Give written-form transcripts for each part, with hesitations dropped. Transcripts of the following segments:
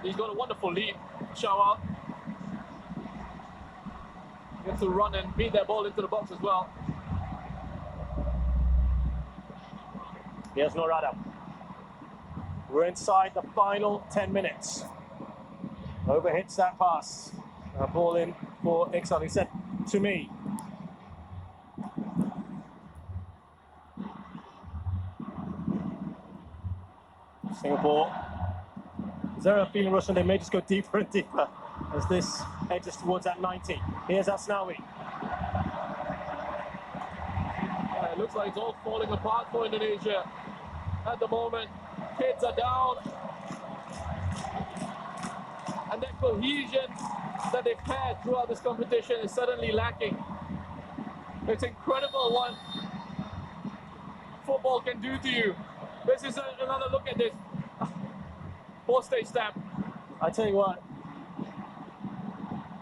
He's got a wonderful lead. Shower gets to run and beat that ball into the box as well. Here's Norada. We're inside the final 10 minutes. Overhits that pass. Ball in for Iksan. He said to me. Singapore. Is there a feeling, Russian, they may just go deeper and deeper as this edges towards that 90? Here's Asnawi. It looks like it's all falling apart for Indonesia at the moment. Kids are down. And that cohesion that they've had throughout this competition is suddenly lacking. It's incredible what football can do to you. This is another look at this. Post-stage stamp. I tell you what,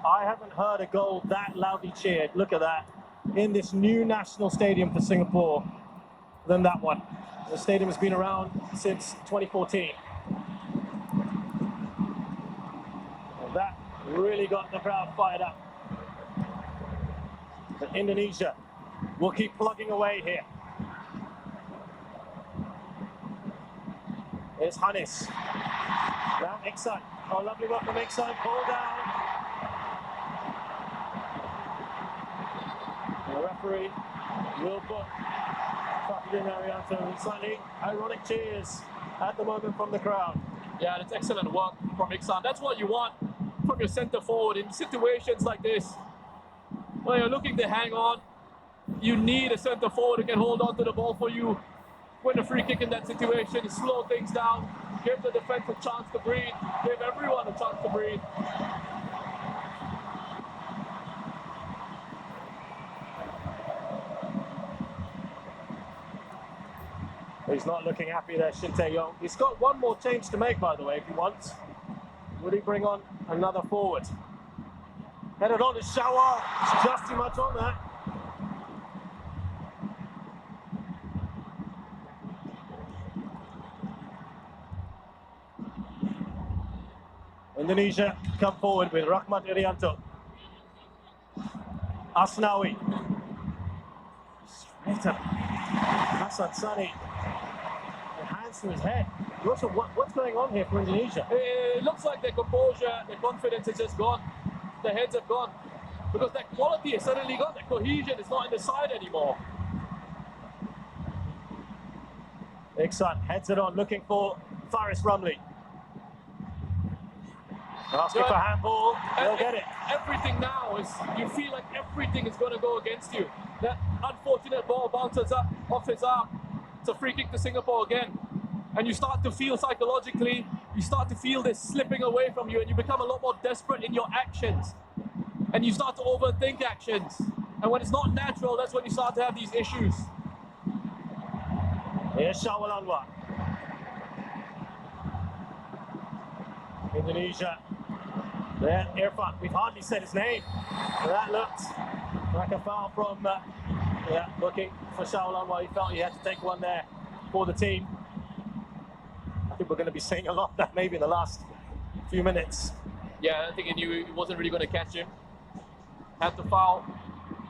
I haven't heard a goal that loudly cheered, look at that, in this new national stadium for Singapore than that one. The stadium has been around since 2014. And that really got the crowd fired up. But Indonesia will keep plugging away here. Here's Hanis. Now Iksan. Oh, lovely work from Iksan. Pull down. The referee will book Arianto. Slightly ironic cheers at the moment from the crowd. Yeah, that's excellent work from Iksan. That's what you want from your centre forward in situations like this. When you're looking to hang on, you need a centre forward who can hold on to the ball for you. Win a free kick in that situation, slow things down, give the defense a chance to breathe, give everyone a chance to breathe. He's not looking happy there, Shin Tae-yong. He's got one more change to make, by the way, if he wants. Would he bring on another forward? Headed on to Shower. It's just too much on that. Indonesia come forward with Rahmat Irianto. Asnawi. Straight up. Hassan Sani. The hands to his head. What's going on here for Indonesia? It looks like their composure, their confidence is just gone. Their heads have gone. Because that quality has suddenly gone. That cohesion is not in the side anymore. Iksan heads it on, looking for Faris Rumley. Asking for handball, they'll get it. Everything now is, you feel like everything is going to go against you. That unfortunate ball bounces up off his arm. It's a free kick to Singapore again. And you start to feel psychologically, you start to feel this slipping away from you and you become a lot more desperate in your actions. And you start to overthink actions. And when it's not natural, that's when you start to have these issues. Here's Shawal Anwar. Indonesia. There, Irfan. We've hardly said his name. That looked like a foul from, looking for Shawal Anwar. He felt he had to take one there for the team. I think we're going to be seeing a lot of that maybe in the last few minutes. Yeah, I think he knew he wasn't really going to catch him. Had to foul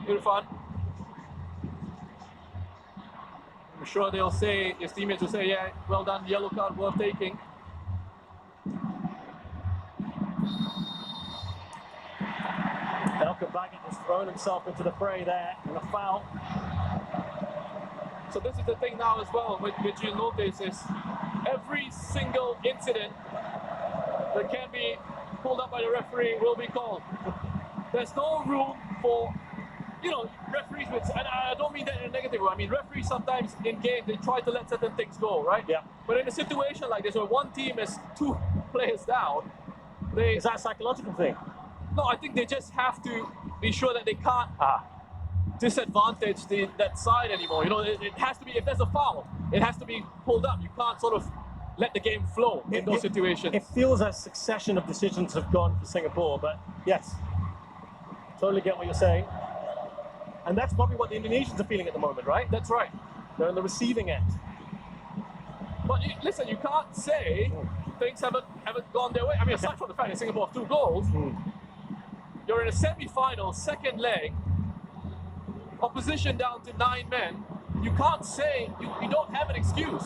Irfan. I'm sure they'll say, his teammates will say, yeah, well done, yellow card worth taking. Elka Baggett has thrown himself into the fray there, and a foul. So this is the thing now as well, which you notice is every single incident that can be pulled up by the referee will be called. There's no room for, referees, and I don't mean that in a negative way. I mean, referees sometimes in games, they try to let certain things go, right? Yeah. But in a situation like this, where one team is 2 players down, Is that a psychological thing? No, I think they just have to be sure that they can't disadvantage that side anymore. It has to be, if there's a foul, it has to be pulled up. You can't sort of let the game flow in those situations. It feels a succession of decisions have gone for Singapore, but yes, totally get what you're saying. And that's probably what the Indonesians are feeling at the moment, right? That's right. They're on the receiving end. But listen, you can't say things haven't gone their way. I mean, aside from the fact that Singapore have 2 goals, you're in a semi-final, second leg, opposition down to 9 men. You can't say, you don't have an excuse.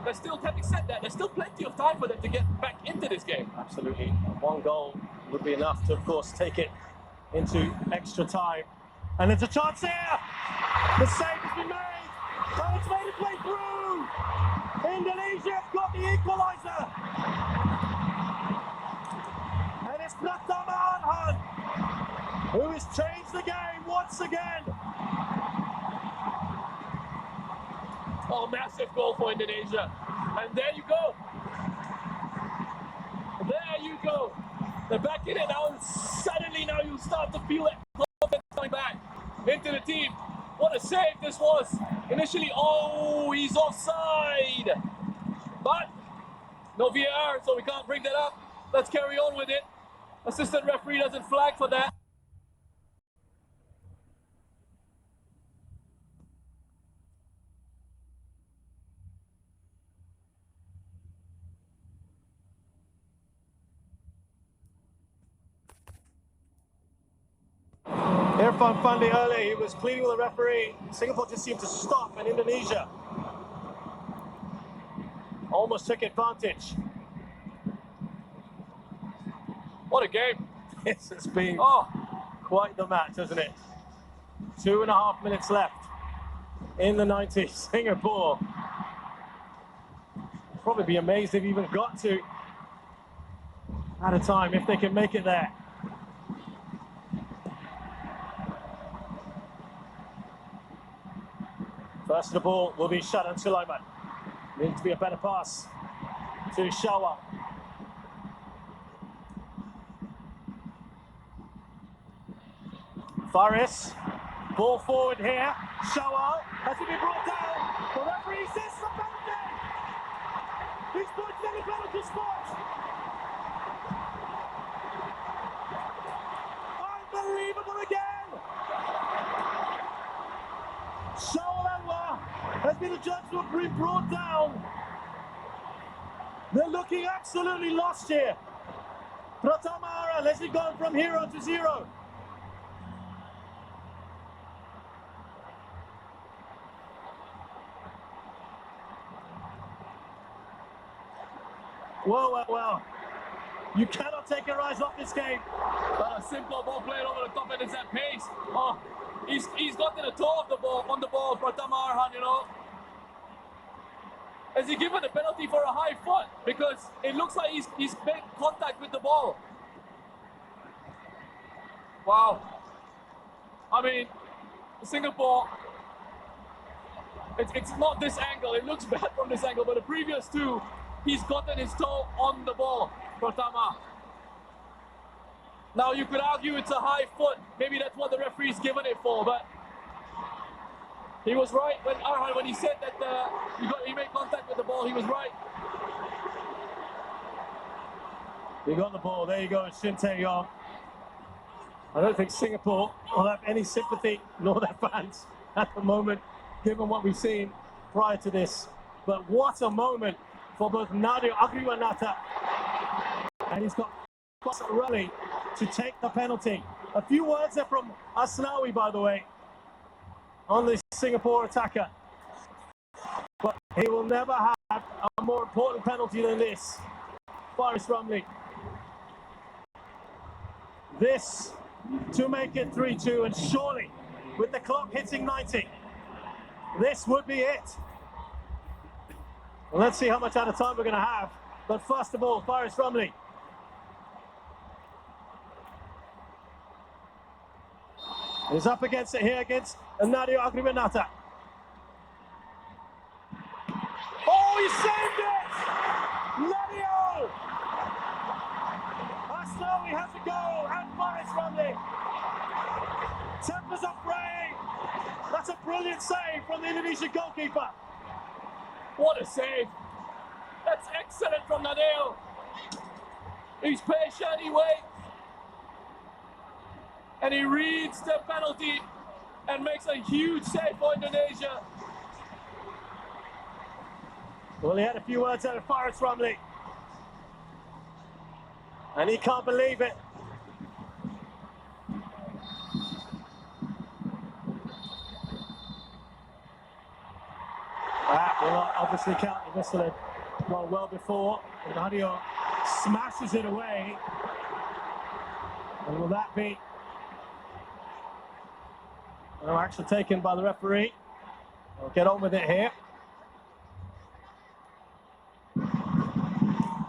There's still, having said that, there's still plenty of time for them to get back into this game. Absolutely. 1 goal would be enough to, of course, take it into extra time. And there's a chance here. The save has been made. Oh, it's made its way through. Indonesia have got the equaliser. And it's Pratama Arhan who has changed the game once again. Oh, massive goal for Indonesia. And there you go. There you go. They're back in it now. Suddenly now you start to feel that confidence coming back into the team. What a save this was. Initially, oh, he's offside. But no VAR, so we can't bring that up. Let's carry on with it. Assistant referee doesn't flag for that. Irfan Fandi early, he was pleading with the referee. Singapore just seemed to stop, and Indonesia almost took advantage. What a game. This has been Oh, quite the match, hasn't it? 2.5 minutes left in the 90s. Singapore probably be amazed they've even got to at a time if they can make it there. First of the ball will be Shadan Sulaiman. Needs to be a better pass to Shawa. Faris, ball forward here. Shawa has to be brought down. The referee says the penalty. He's pointing at the penalty spot. Unbelievable again. Shawa has been adjudged to have been brought down. They're looking absolutely lost here. Pratama Arhan, has it gone from hero to zero? Well. You cannot take your eyes off this game. a simple ball played over the top and it's at pace. Oh, he's gotten a toe of the ball on the ball, Pratama Arhan, you know. Has he given a penalty for a high foot? Because it looks like he's made contact with the ball. Wow. I mean, Singapore, it's not this angle. It looks bad from this angle, but the previous 2, he's gotten his toe on the ball, Pratama. Now you could argue it's a high foot. Maybe that's what the referee's given it for, but he was right when Arhan, when he said that he made contact with the ball, he was right. You got the ball, there you go, Shin Tae-yong. I don't think Singapore will have any sympathy, nor their fans, at the moment, given what we've seen prior to this. But what a moment for both Nadio Agriwanata, and he's got Rally to take the penalty. A few words there from Asnawi, by the way, on the Singapore attacker. But he will never have a more important penalty than this. Faris Ramli. This to make it 3-2, and surely, with the clock hitting 90, this would be it. Well, let's see how much out of time we're going to have. But first of all, Faris Ramli. He's up against it here against Nadio Agriwanata. Oh, he saved it! Nadio! Asnawi has to go, and Faris Ramli. Tempers are fraying. That's a brilliant save from the Indonesian goalkeeper. What a save. That's excellent from Nadio. He's patient, he waits. And he reads the penalty and makes a huge save for Indonesia. Well, he had a few words out of Faris Ramli. And he can't believe it. That will obviously count. The whistle had gone well before. And Nadio smashes it away. And will that be no action taken by the referee? We'll get on with it here.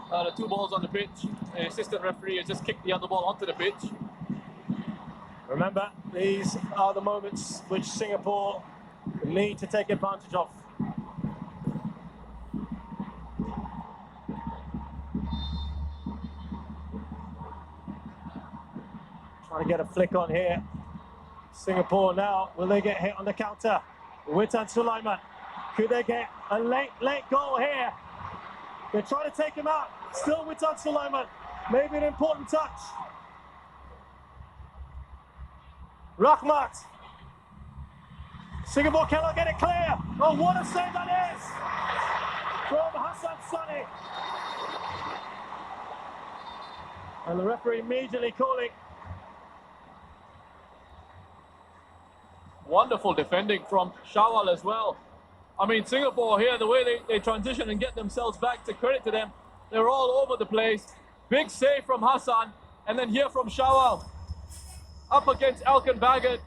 The two balls on the pitch. The assistant referee has just kicked the other ball onto the pitch. Remember, these are the moments which Singapore need to take advantage of. Trying to get a flick on here. Singapore now, will they get hit on the counter? Witan Sulaiman, could they get a late goal here? They're trying to take him out. Still Witan Sulaiman, maybe an important touch. Rahmat. Singapore cannot get it clear. Oh, what a save that is from Hassan Sani. And the referee immediately calling. Wonderful defending from Shawal as well. I mean, Singapore here, the way they transition and get themselves back, to credit to them, they're all over the place. Big save from Hassan, and then here from Shawal. Up against Elkan Baggett,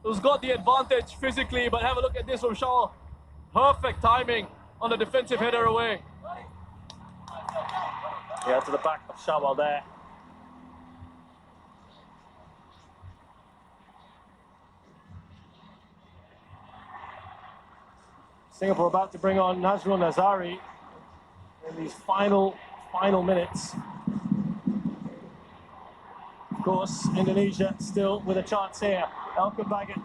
who's got the advantage physically, but have a look at this from Shawal. Perfect timing on the defensive header away. Yeah, to the back of Shawal there. Singapore about to bring on Nazrul Nazari in these final minutes. Of course, Indonesia still with a chance here. Elkan Baggett,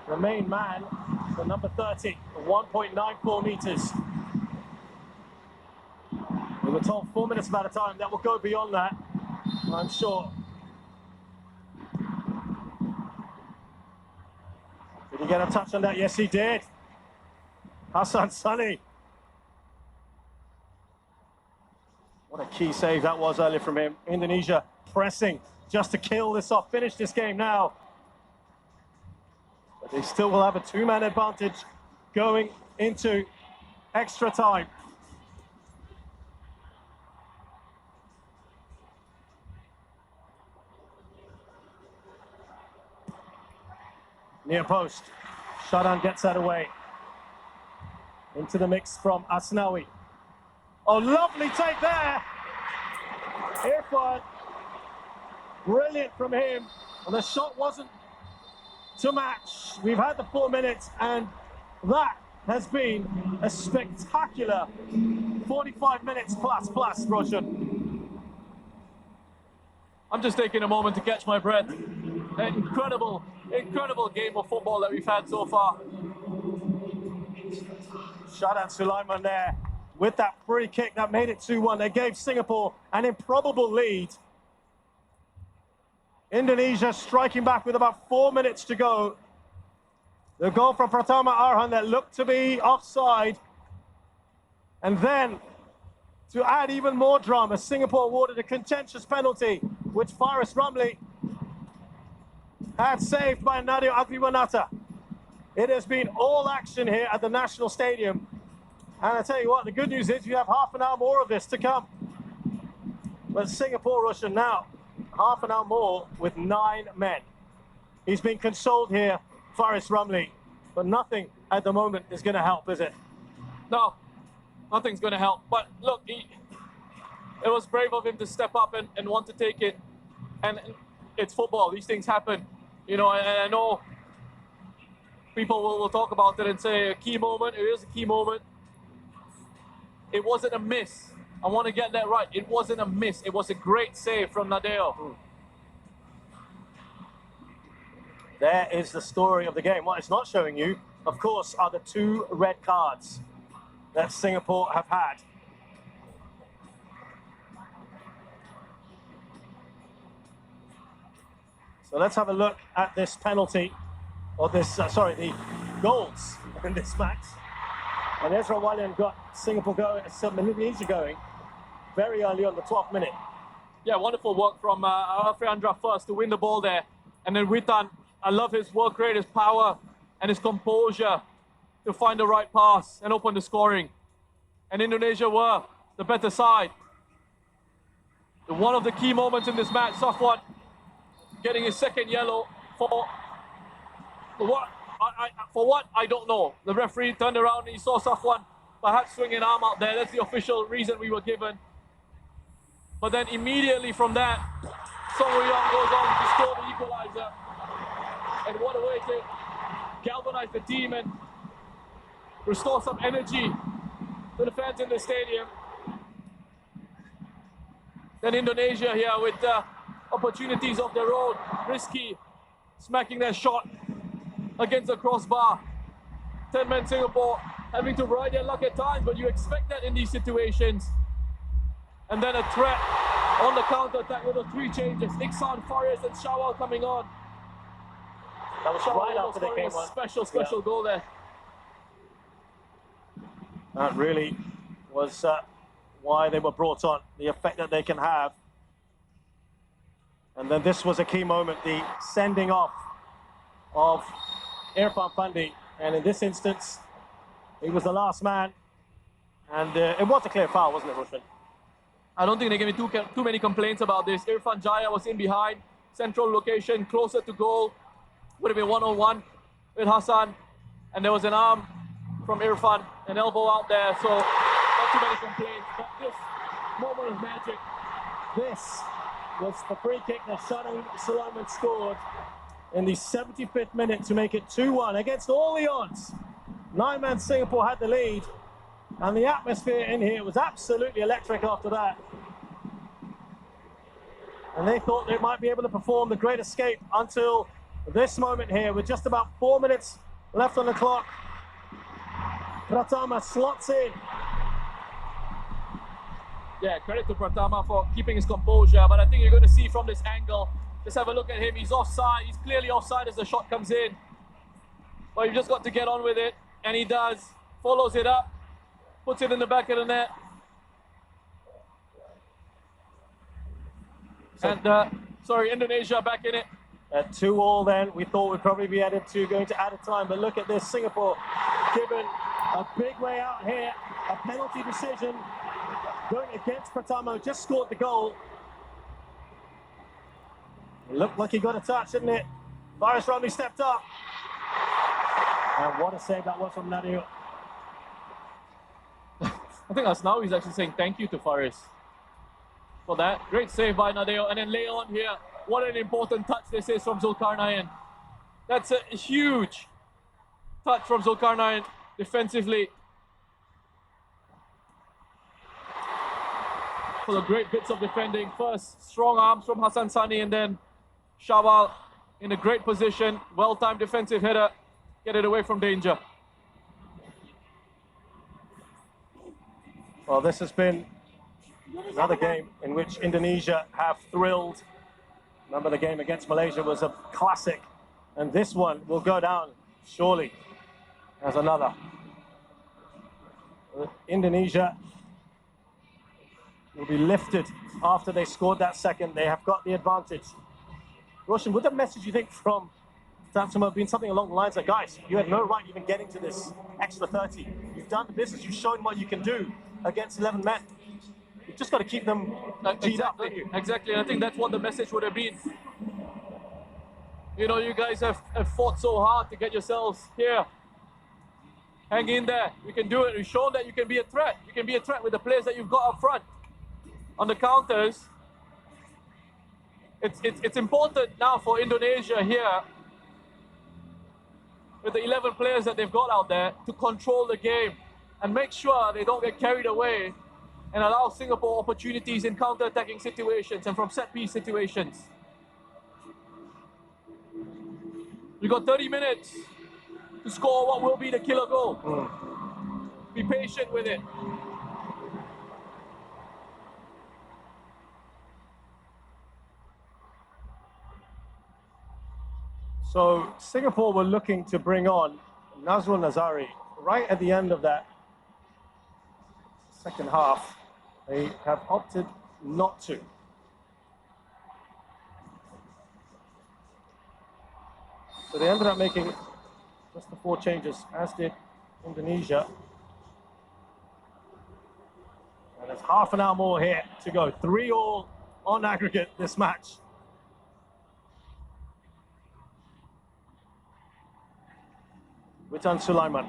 the main man, the number 30, 1.94 meters. We were told 4 minutes about a time. That will go beyond that, I'm sure. Did he get a touch on that? Yes, he did. Hassan Sani. What a key save that was earlier from him. Indonesia pressing just to kill this off, finish this game now. But they still will have a two-man advantage going into extra time. Near post, Shadan gets that away. Into the mix from Asnawi. Oh, lovely take there. Irfan, brilliant from him. And the shot wasn't to match. We've had the 4 minutes, and that has been a spectacular 45 minutes plus, Roshan. I'm just taking a moment to catch my breath. An incredible game of football that we've had so far. Shadan Sulaiman there with that free kick that made it 2-1. They gave Singapore an improbable lead. Indonesia striking back with about 4 minutes to go. The goal from Pratama Arhan that looked to be offside. And then, to add even more drama, Singapore awarded a contentious penalty, which Faris Ramli had saved by Nadio Agriwanata. It has been all action here at the National Stadium. And I tell you what, the good news is you have half an hour more of this to come. But Singapore, Russian now, half an hour more with 9 men. He's been consoled here, Faris Ramli, but nothing at the moment is going to help, is it? No, nothing's going to help. But look, it was brave of him to step up and want to take it. And it's football, these things happen. You know, and I know people will talk about it and say a key moment. It is a key moment. It wasn't a miss. I want to get that right. It wasn't a miss. It was a great save from Nadeo. There is the story of the game. What it's not showing you, of course, are the 2 red cards that Singapore have had. So let's have a look at this penalty, or this, the goals in this match. And Ezra Walian got Singapore going, Indonesia going very early on, the 12th minute. Yeah, wonderful work from Alfreandra first to win the ball there. And then Witan, I love his work rate, his power, and his composure to find the right pass and open the scoring. And Indonesia were the better side. One of the key moments in this match, Safwan getting his second yellow for what I don't know. The referee turned around and he saw Safwan perhaps swing an arm out there. That's the official reason we were given. But then immediately from that, Song Woo-young goes on to score the equalizer. And what a way to galvanize the team and restore some energy to the fans in the stadium. Then Indonesia here with opportunities off the road. Risky, smacking their shot against the crossbar. 10-man Singapore having to ride their luck at times, but you expect that in these situations. And then a threat on the counter-attack with the 3 changes. Iksan, Fares and Shawal coming on. That was right after they came on. Special goal there. That really was why they were brought on, the effect that they can have. And then this was a key moment, the sending off of Irfan Pandi. And in this instance, he was the last man. And it was a clear foul, wasn't it, Rushman? I don't think there can be too many complaints about this. Irfan Jaya was in behind, central location, closer to goal. Would have been one-on-one with Hassan. And there was an arm from Irfan, an elbow out there. So not too many complaints. But this moment of magic. This was the free kick that Shadang Sulaiman scored in the 75th minute to make it 2-1 against all the odds. 9-man Singapore had the lead. And the atmosphere in here was absolutely electric after that. And they thought they might be able to perform the Great Escape until this moment here with just about 4 minutes left on the clock. Pratama slots in. Yeah, credit to Pratama for keeping his composure, but I think you're going to see from this angle, just have a look at him, he's offside, he's clearly offside as the shot comes in. But you've just got to get on with it, and he does, follows it up, puts it in the back of the net. And, sorry, Indonesia back in it. At 2-2 then, we thought we'd probably be added to going to added time, but look at this, Singapore given a big way out here, a penalty decision going against Pratama, just scored the goal. It looked like he got a touch, didn't it? Faris Ramli stepped up. And what a save that was from Nadeo. I think that's now he's actually saying thank you to Faris for that. Great save by Nadeo. And then Leon here. What an important touch this is from Zulkarnain. That's a huge touch from Zulkarnain defensively. For the great bits of defending. First, strong arms from Hassan Sani, and then Shawal in a great position. Well-timed defensive header. Get it away from danger. Well, this has been another game in which Indonesia have thrilled. Remember, the game against Malaysia was a classic, and this one will go down surely as another. Indonesia will be lifted after they scored that second. They have got the advantage. Roshan, would the message, you think, from Tatsuma have been something along the lines of, guys, you had no right even getting to this extra 30. You've done the business, you've shown what you can do against 11 men. You've just got to keep them teed up, don't you? Exactly, and I think that's what the message would have been. You know, you guys have fought so hard to get yourselves here. Hang in there. You can do it. You've shown that you can be a threat. You can be a threat with the players that you've got up front. On the counters, it's important now for Indonesia here, with the 11 players that they've got out there, to control the game and make sure they don't get carried away and allow Singapore opportunities in counter-attacking situations and from set-piece situations. We've got 30 minutes to score what will be the killer goal. Be patient with it. So Singapore were looking to bring on Nazrul Nazari right at the end of that second half. They have opted not to. So they ended up making just the 4 changes, as did Indonesia. And there's half an hour more here to go. 3-3 on aggregate this match. Witan Sulaiman.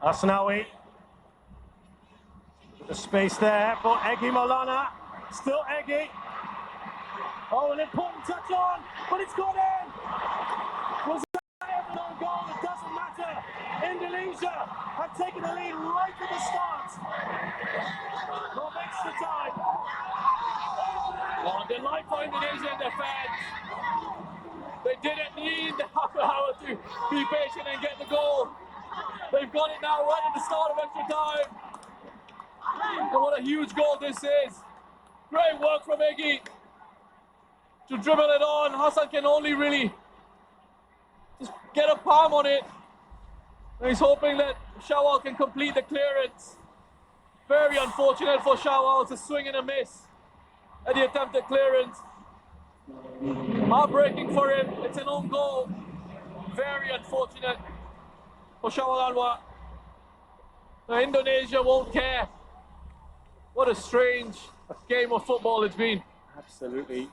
Asnawi. With the space there for Egy Maulana. Still Egy. Oh, an important touch on, but it's gone in. Was that ever an own goal? It doesn't matter. Indonesia have taken the lead right from the start. Not extra time. Oh, the life for Indonesia and their fans. They didn't need the half an hour to be patient and get the goal. They've got it now right at the start of extra time. And what a huge goal this is. Great work from Egy to dribble it on. Hassan can only really just get a palm on it. And he's hoping that Shawal can complete the clearance. Very unfortunate for Shawal. It's a swing and a miss at the attempted clearance. Heartbreaking for him. It's an own goal. Very unfortunate for Shawal Anwar. Now, Indonesia won't care. What a strange game of football it's been. Absolutely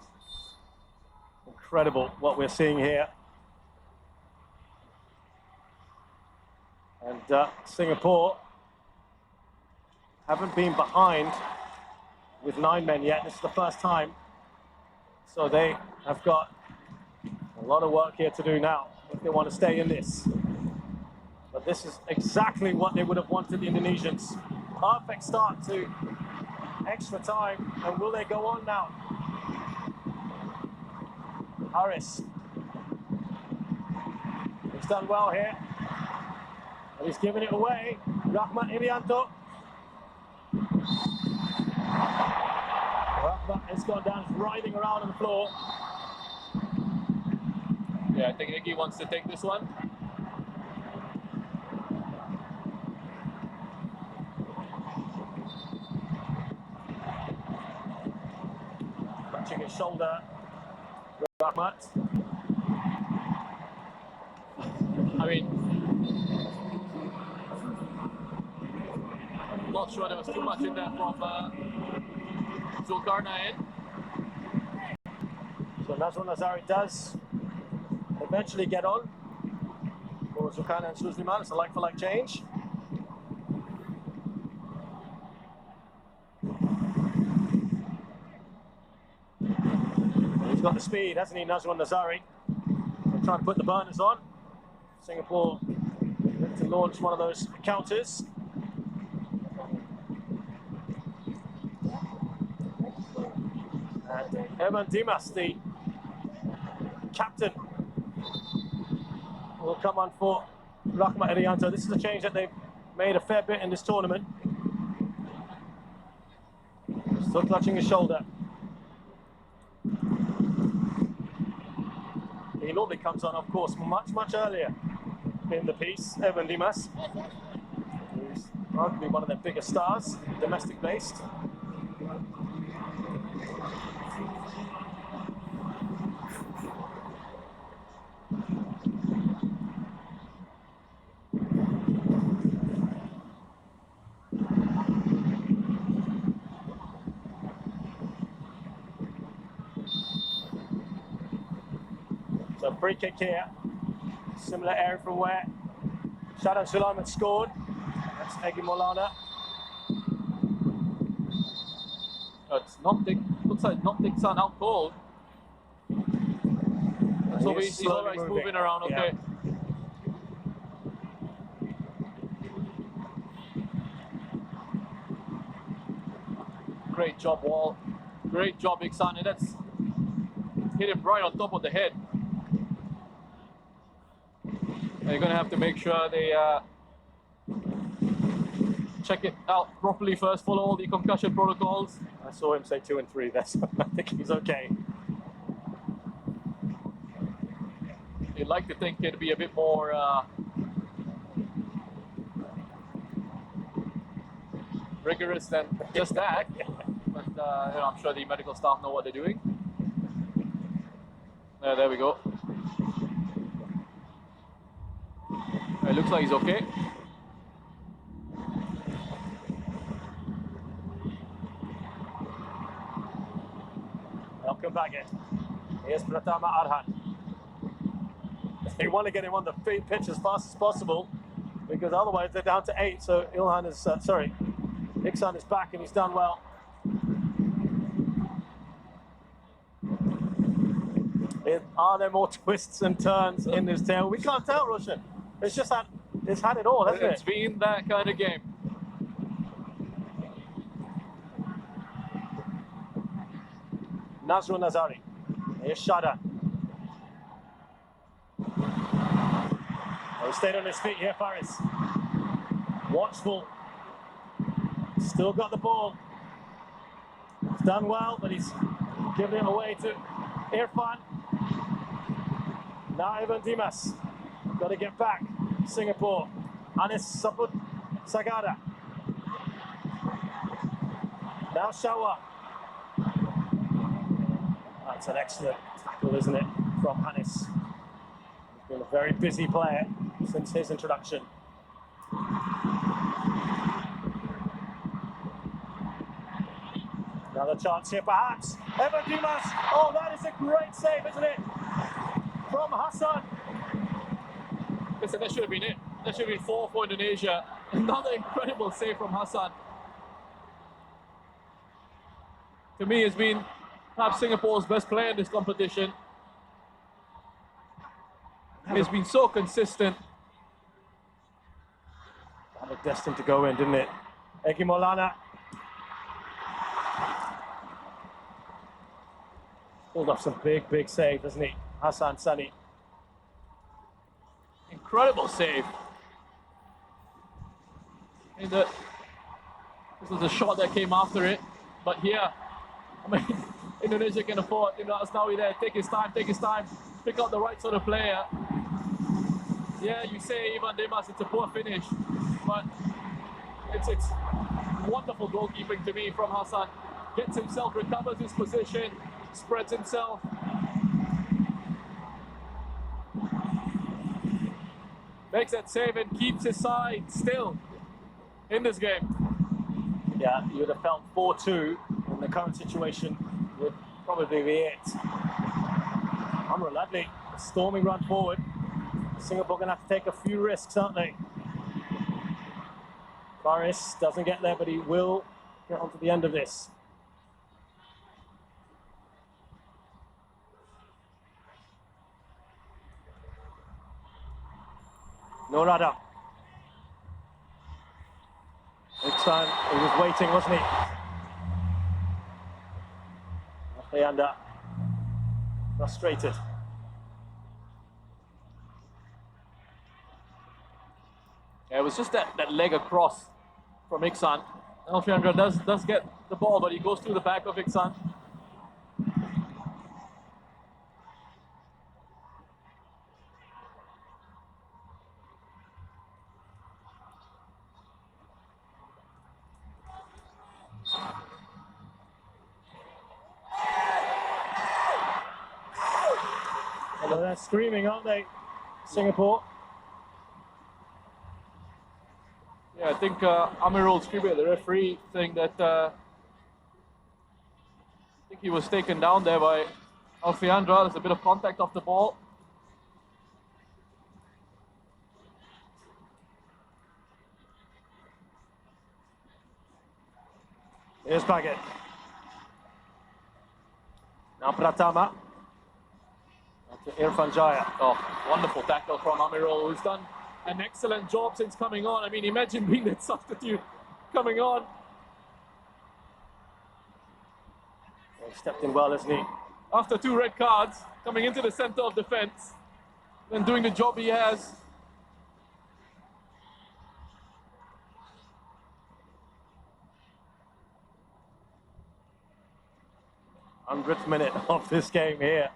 incredible what we're seeing here. And Singapore haven't been behind with 9 men yet. This is the first time. So they have got a lot of work here to do now if they want to stay in this. But this is exactly what they would have wanted, the Indonesians. Perfect start to extra time. And will they go on now? Harris. He's done well here. And he's given it away. Rahmat Irianto. Rahmat has gone down, writhing around on the floor. Yeah, I think Egy wants to take this one. Touching his shoulder. Rahmat. I mean, not sure there was too much in there from Zulkarnain. So Nazrul Nazari does eventually get on for Zulkarnain and Sulaiman. It's a like-for-like change. He's got the speed, hasn't he, Nazrul Nazari? They're trying to put the burners on. Singapore ready to launch one of those counters. And Evan Dimas, the captain, will come on for Rahmat Irianto. This is a change that they've made a fair bit in this tournament. Still clutching his shoulder. He normally comes on, of course, much earlier in the piece. Evan Dimas, who's arguably one of their biggest stars, domestic-based. So free kick here, similar area from where Shadan Sulaiman scored. That's Egy Maulana. It's Noptic. Looks like Noptic's on out cold. So he's alright, moving around. Okay. Yeah. Great job, Wall. Great job, Iksani. That's hit him right on top of the head. They're going to have to make sure they check it out properly first, follow all the concussion protocols. I saw him say 2 and 3 there, so I think he's okay. You'd like to think it'd be a bit more rigorous than just that. But you know, I'm sure the medical staff know what they're doing. There we go. It looks like he's okay. Welcome back in. Here's Pratama Arhan. They want to get him on the pitch as fast as possible, because otherwise they're down to 8. So Ilhan is, Iksan is back and he's done well. Are there more twists and turns in this tale? We can't tell, Roshan. It's just that it's had it all, hasn't it? It's been that kind of game. Nazrul Nazari. Here's Shada. He stayed on his feet here, Faris. Watchful. Still got the ball. He's done well, but he's giving it away to Irfan. Now Ivan Dimas. Got to get back. Singapore. Anis Saput Sagara. Now Shawa. That's an excellent tackle, isn't it, from Anis. He's been a very busy player since his introduction. Another chance here, perhaps. Evan Dimas. Oh, that is a great save, isn't it? From Hassan. Listen, that should have been it. That should have been 4 for Indonesia. Another incredible save from Hassan. To me, has been perhaps Singapore's best player in this competition. He's been so consistent. That was destined to go in, didn't it? Egi Maulana. Pulled off some big save, hasn't he? Hassan Sani. Incredible save. And this was a shot that came after it. But here, I mean, Indonesia can afford, you know, Asnawi there, take his time, pick out the right sort of player. Yeah, you say Ivan Dimas, it's a poor finish, but it's wonderful goalkeeping to me from Hassan. Gets himself, recovers his position, spreads himself. Makes that save and keeps his side still in this game. Yeah, you would have felt 4-2 in the current situation would probably be it. Amrul Ladli, a storming run forward. Singapore going to have to take a few risks, aren't they? Faris doesn't get there, but he will get onto the end of this. Norada. Next time he was waiting, wasn't he? Leander frustrated. Yeah, it was just that leg across from Iksan. Alfiandra does get the ball, but he goes through the back of Iksan. Well, they're screaming, aren't they, Singapore? Yeah, I think Amirul screaming at the referee, saying that I think he was taken down there by Alfiandra. There's a bit of contact off the ball. Here's Baggett. Now Pratama. To Irfan Jaya. Oh, wonderful tackle from Amirul, who's done an excellent job since coming on. I mean, imagine being that substitute coming on. He stepped in well, hasn't he? After 2 red cards, coming into the center of defense and doing the job he has. 100th minute of this game here.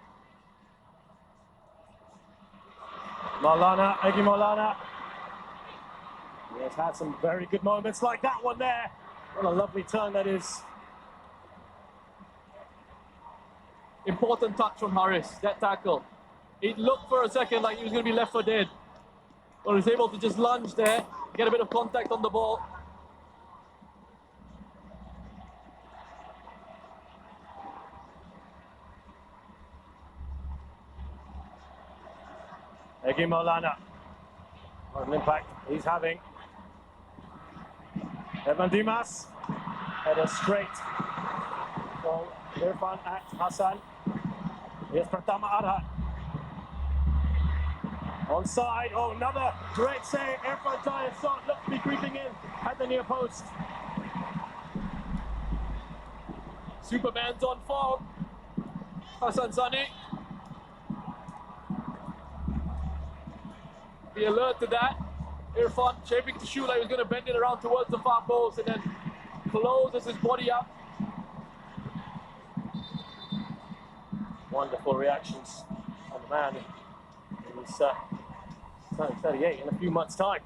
Maulana, Egi Maulana. He has had some very good moments like that one there. What a lovely turn that is. Important touch from Haris, that tackle. It looked for a second like he was going to be left for dead. But he was able to just lunge there, get a bit of contact on the ball. Egi Maulana. What an impact he's having. Evan Dimas. Header straight from Irfan at Hassan. Here's Pratama Arhat. Onside. Oh, another great save. Irfan giant shot. Looked to be creeping in at the near post. Superman's on form. Hassan Sani. Be alert to that. Irfan shaping to shoot like he was going to bend it around towards the far post and then closes his body up. Wonderful reactions on the man. He's 38 in a few months' time.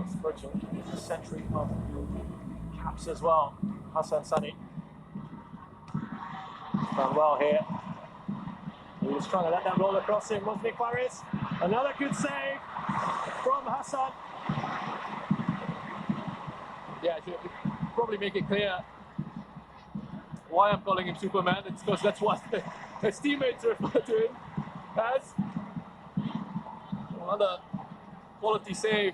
He's approaching a century of caps as well. Hassan Sani. He's done well here. He was trying to let that roll across him, wasn't he, Faris? Another good save from Hassan. Yeah, I should probably make it clear why I'm calling him Superman. It's because that's what his teammates refer to him as. Another quality save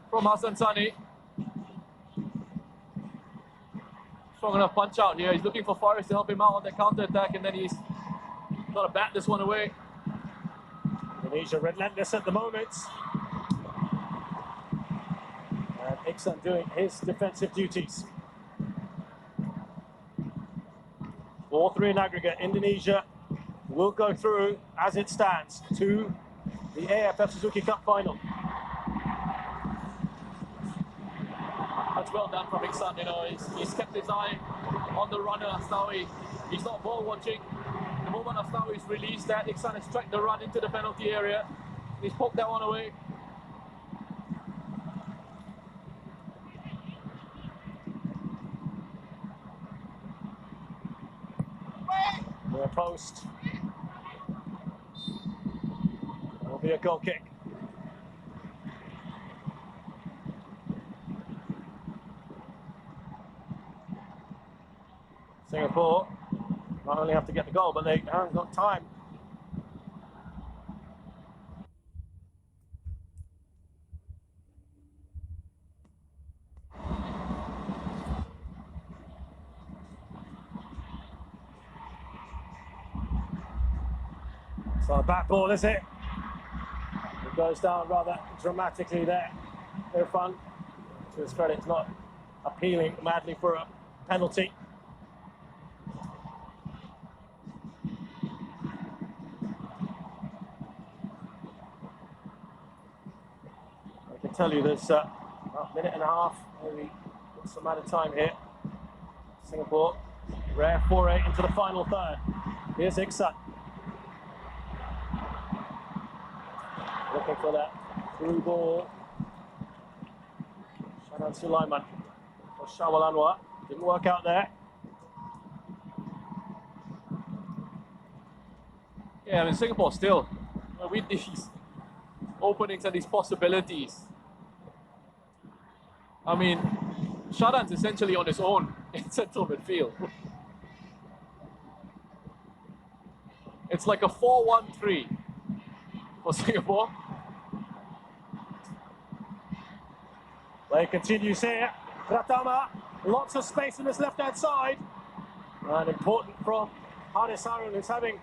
from Hassan Sani. Strong enough punch out here. He's looking for Faris to help him out on the counter attack, and then he's got to bat this one away. Indonesia relentless at the moment. And Iksan doing his defensive duties. 4-3 in aggregate. Indonesia will go through as it stands to the AFF Suzuki Cup final. That's well done from Iksan, you know, he's kept his eye on the runner, Astawi. He's not ball watching. The moment Astawi's released that, Iksan has tracked the run into the penalty area. He's poked that one away. Near post. There will be a goal kick. Singapore not only have to get the goal, but they haven't got time. So a back ball, is it? It goes down rather dramatically there. Irfan, to his credit, is not appealing madly for a penalty. I can tell you there's about a minute and a half, maybe some amount of time here. Singapore, rare foray into the final third. Here's Iksan. Looking for that through ball. Shanan Sulaiman for Shawal Anwar. Didn't work out there. Yeah, I mean, Singapore still, with these openings and these possibilities. I mean, Shadan's essentially on his own in central midfield. It's like a 4-1-3 for Singapore. Play continues here. Pratama, lots of space in this left-hand side. And important from Haris Harun, who's having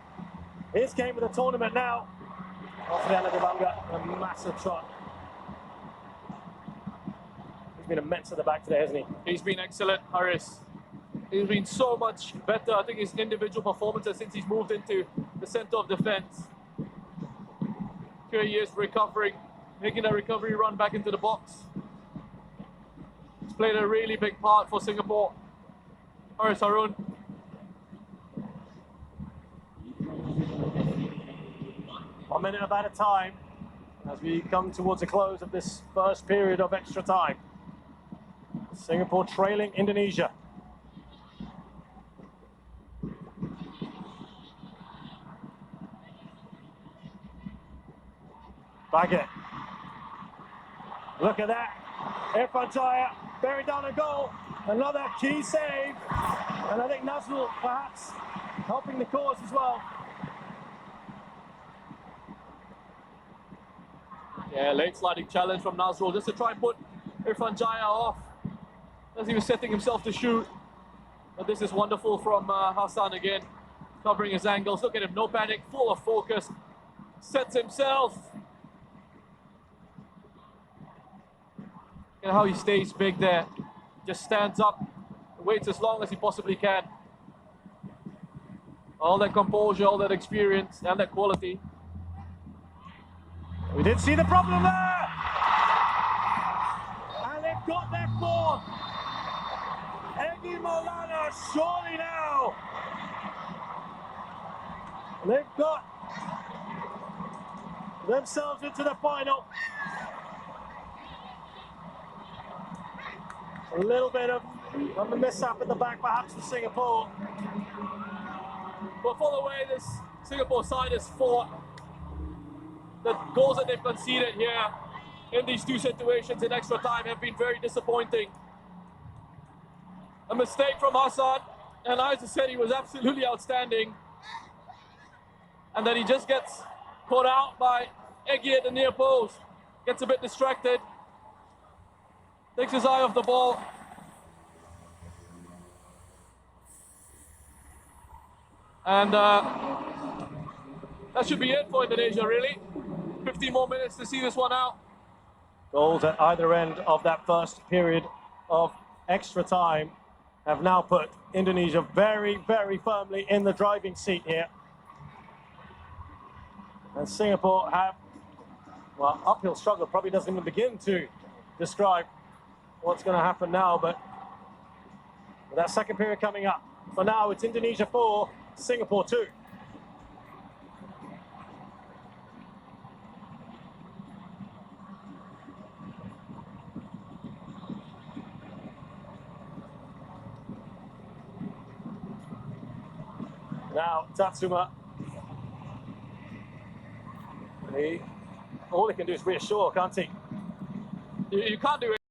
his game of the tournament now. Afriana Devanga, a massive shot. He's been immense at the back today, hasn't he? He's been excellent, Haris. He's been so much better. I think his individual performances since he's moved into the center of defense. Here he is recovering, making a recovery run back into the box. He's played a really big part for Singapore. Haris Harun. 1 minute of added time as we come towards the close of this first period of extra time. Singapore trailing Indonesia. Baggett. Look at that. Irfan Jaya buried down a goal. Another key save. And I think Nazrul perhaps helping the cause as well. Yeah, late sliding challenge from Nazrul just to try and put Irfan Jaya off as he was setting himself to shoot. But this is wonderful from Hassan again, covering his angles. Look at him, no panic, full of focus. Sets himself. Look at how he stays big there. Just stands up, waits as long as he possibly can. All that composure, all that experience, and that quality. We did see the problem there! And they've got their fourth! Egy Maulana, surely now! They've got themselves into the final. A little bit of a mishap at the back, perhaps, for Singapore. But for the way this Singapore side has fought, the goals that they've conceded here in these two situations in extra time have been very disappointing. A mistake from Hassan, and as I said, he was absolutely outstanding. And then he just gets caught out by Egy at the near post, gets a bit distracted, takes his eye off the ball. And that should be it for Indonesia, really. 15 more minutes to see this one out. Goals at either end of that first period of extra time have now put Indonesia very, very firmly in the driving seat here. And Singapore have, well, uphill struggle probably doesn't even begin to describe what's going to happen now, but with that second period coming up, for now it's Indonesia 4, Singapore 2. Now Tatsuma, all he can do is reassure, can't he? You can't do it.